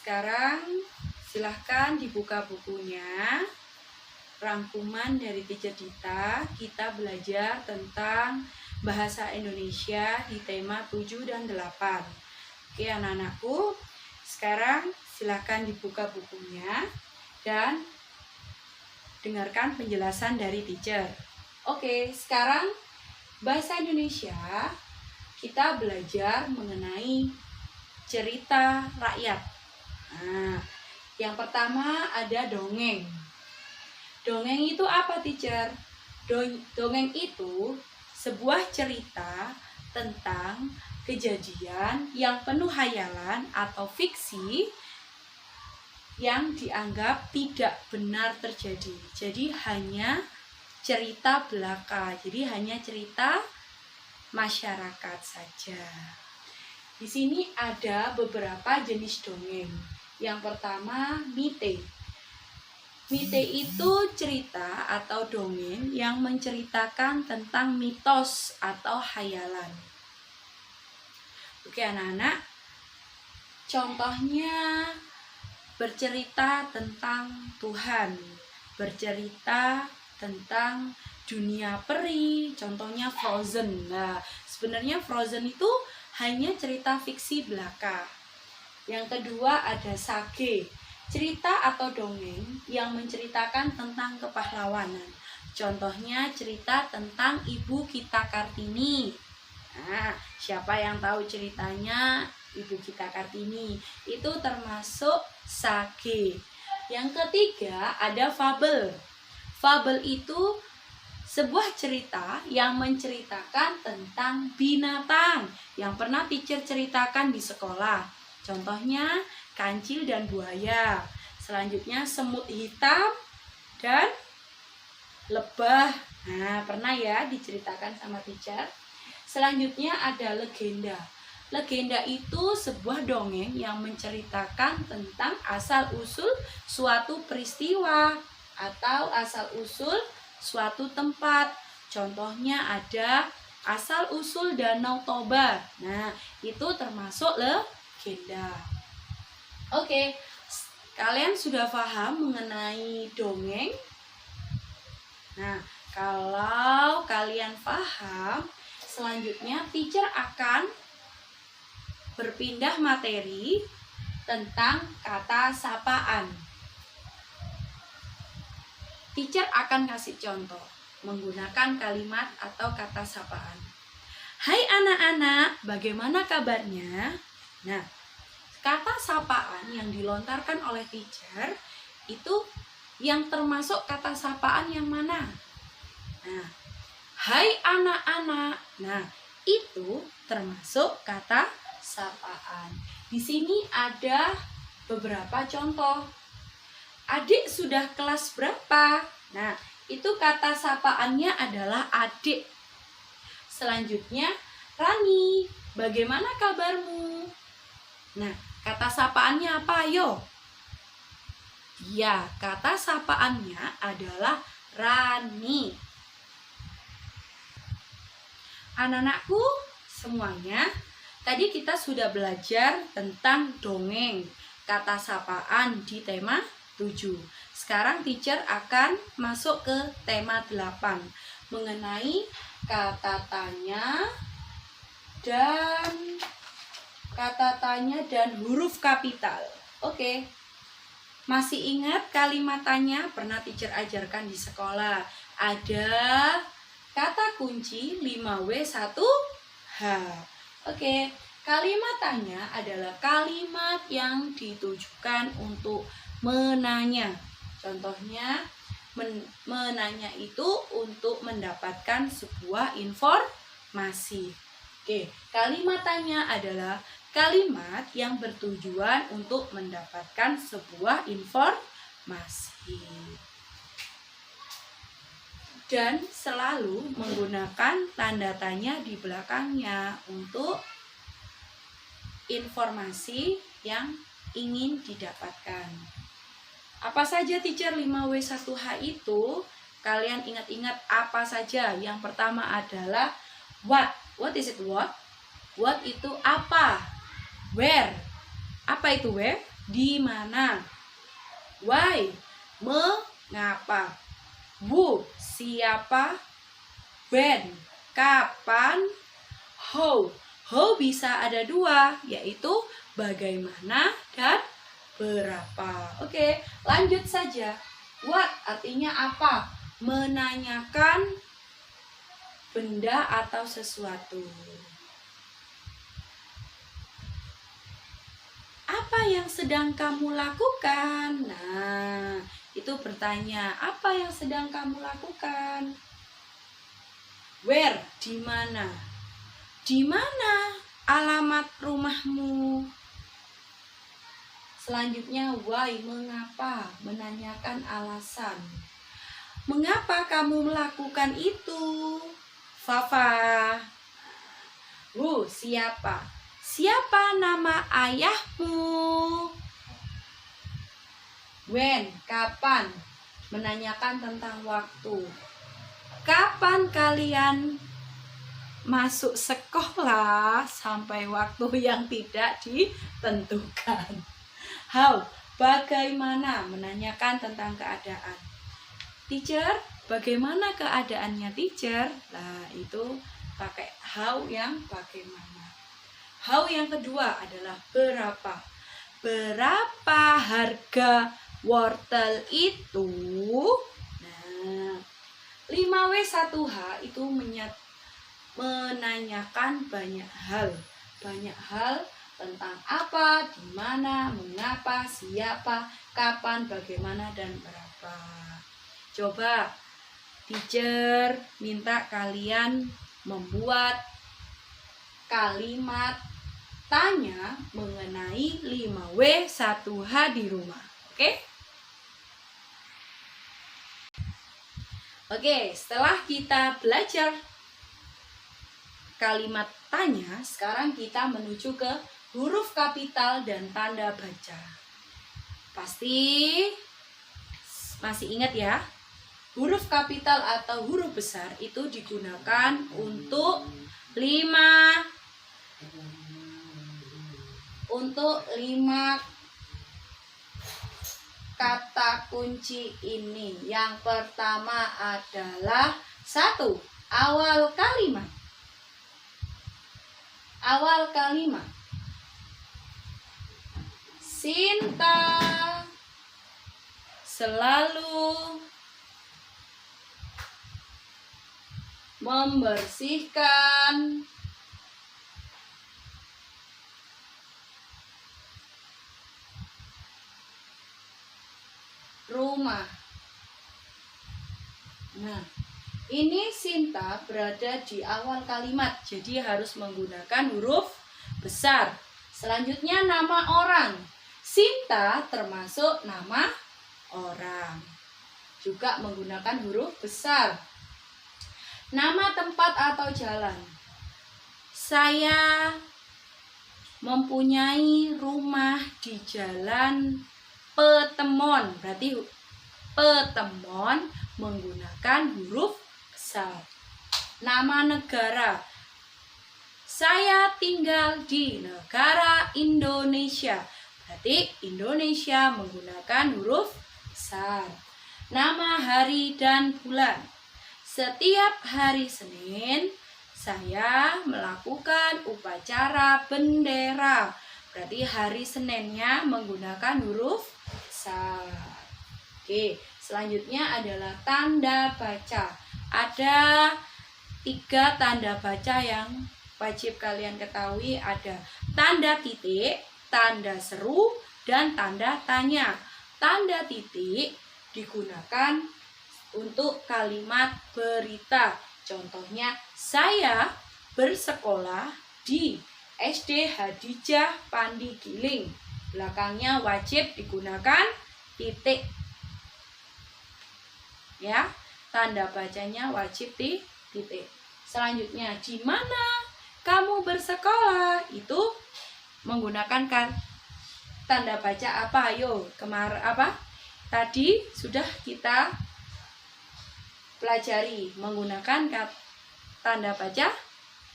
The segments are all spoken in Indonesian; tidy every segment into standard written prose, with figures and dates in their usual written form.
sekarang silahkan dibuka bukunya. Rangkuman dari Teacher Dita, kita belajar tentang bahasa Indonesia di tema 7 dan 8. Oke anak-anakku, sekarang silahkan dibuka bukunya dan dengarkan penjelasan dari teacher. Oke, sekarang bahasa Indonesia kita belajar mengenai cerita rakyat. Nah, yang pertama ada dongeng. Dongeng itu apa, teacher? Dongeng itu sebuah cerita tentang kejadian yang penuh hayalan atau fiksi yang dianggap tidak benar terjadi. Jadi hanya cerita belaka. Jadi hanya cerita masyarakat saja. Di sini ada beberapa jenis dongeng. Yang pertama, mite. Mite itu cerita atau dongeng yang menceritakan tentang mitos atau hayalan. Oke anak-anak, contohnya bercerita tentang Tuhan, bercerita tentang dunia peri, contohnya Frozen. Nah, sebenarnya Frozen itu hanya cerita fiksi belaka. Yang kedua ada sage, cerita atau dongeng yang menceritakan tentang kepahlawanan. Contohnya cerita tentang Ibu Kita Kartini. Nah, siapa yang tahu ceritanya Ibu Kita Kartini? Itu termasuk sage. Yang ketiga ada fabel. Fabel itu sebuah cerita yang menceritakan tentang binatang yang pernah teacher ceritakan di sekolah. Contohnya kancil dan buaya. Selanjutnya semut hitam dan lebah. Nah, pernah ya diceritakan sama teacher. Selanjutnya ada legenda. Legenda itu sebuah dongeng yang menceritakan tentang asal-usul suatu peristiwa atau asal-usul suatu tempat. Contohnya ada asal-usul Danau Toba. Nah, itu termasuk legenda. Oke, kalian sudah paham mengenai dongeng? Nah, kalau kalian paham, selanjutnya teacher akan berpindah materi tentang kata sapaan. Teacher akan kasih contoh menggunakan kalimat atau kata sapaan. Hai anak-anak, bagaimana kabarnya? Nah, kata sapaan yang dilontarkan oleh teacher itu yang termasuk kata sapaan yang mana? Nah, hai anak-anak. Nah, itu termasuk kata sapaan. Di sini ada beberapa contoh. Adik sudah kelas berapa? Nah, itu kata sapaannya adalah adik. Selanjutnya, Rani, bagaimana kabarmu? Nah, kata sapaannya apa? Ayo. Ya, kata sapaannya adalah Rani. Anak-anakku semuanya, tadi kita sudah belajar tentang dongeng, kata sapaan di tema 7. Sekarang teacher akan masuk ke tema 8 mengenai kata tanya dan huruf kapital. Oke. Masih ingat kalimat tanya pernah teacher ajarkan di sekolah? Ada kata kunci 5W1H. Oke, kalimat tanya adalah kalimat yang ditujukan untuk menanya. Contohnya, menanya itu untuk mendapatkan sebuah informasi. Oke, kalimat tanya adalah kalimat yang bertujuan untuk mendapatkan sebuah informasi. Dan selalu menggunakan tanda tanya di belakangnya untuk informasi yang ingin didapatkan. Apa saja teacher 5W1H itu? Kalian ingat-ingat apa saja? Yang pertama adalah what. What is it what? What itu apa? Where. Apa itu where? di mana. Why, mengapa. Who, siapa. When, kapan. How, how bisa ada dua, yaitu bagaimana dan berapa. Oke, lanjut saja. What artinya apa? Menanyakan benda atau sesuatu. Apa yang sedang kamu lakukan? Nah, itu bertanya, apa yang sedang kamu lakukan? Where, di mana? Di mana alamat rumahmu? Selanjutnya, why, mengapa? Menanyakan alasan. Mengapa kamu melakukan itu? Fafa. Who, siapa? Siapa nama ayahmu? When, kapan? Menanyakan tentang waktu. Kapan kalian masuk sekolah sampai waktu yang tidak ditentukan? How, bagaimana? Menanyakan tentang keadaan. Teacher, bagaimana keadaannya teacher? Nah, itu pakai how yang bagaimana. How yang kedua adalah berapa. Berapa harga wortel itu? Nah, 5W1H itu menanyakan banyak hal. Banyak hal tentang apa, di mana, mengapa, siapa, kapan, bagaimana, dan berapa. Coba teacher minta kalian membuat kalimat tanya mengenai 5W1H di rumah. Oke? Oke, setelah kita belajar kalimat tanya, sekarang kita menuju ke huruf kapital dan tanda baca. Pasti masih ingat ya? Huruf kapital atau huruf besar itu digunakan untuk 5 kata kunci ini. Yang pertama adalah 1. Awal kalimat. Awal kalimat. Sinta selalu membersihkan rumah. Nah, ini Sinta berada di awal kalimat, jadi harus menggunakan huruf besar. Selanjutnya nama orang. Sinta termasuk nama orang, juga menggunakan huruf besar. Nama tempat atau jalan. Saya mempunyai rumah di Jalan Petemon. Berarti Petemon menggunakan huruf besar. Nama negara. Saya tinggal di negara Indonesia. Berarti Indonesia menggunakan huruf besar. Nama hari dan bulan. Setiap hari Senin saya melakukan upacara bendera. Berarti hari Seninnya menggunakan huruf besar. Oke, selanjutnya adalah tanda baca. Ada 3 tanda baca yang wajib kalian ketahui. Ada tanda titik, tanda seru, dan tanda tanya. Tanda titik digunakan untuk kalimat berita. Contohnya, saya bersekolah di SD Hadijah Pandi Giling. Belakangnya wajib digunakan titik. Ya, tanda bacanya wajib di titik. Selanjutnya, di mana kamu bersekolah? Itu menggunakan tanda baca apa? Ayo, tadi sudah kita pelajari menggunakan tanda baca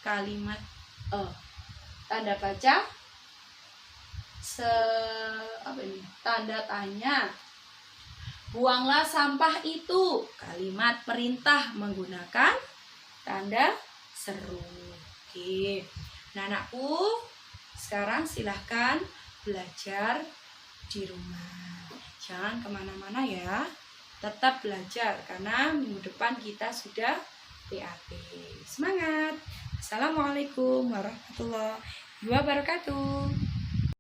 kalimat tanda baca tanda tanya. Buanglah sampah itu. Kalimat perintah menggunakan tanda seru. Oke. Nah, anakku, sekarang silahkan belajar di rumah. Jangan kemana-mana ya. Tetap belajar karena minggu depan kita sudah PAP. Semangat. Assalamualaikum warahmatullahi wabarakatuh.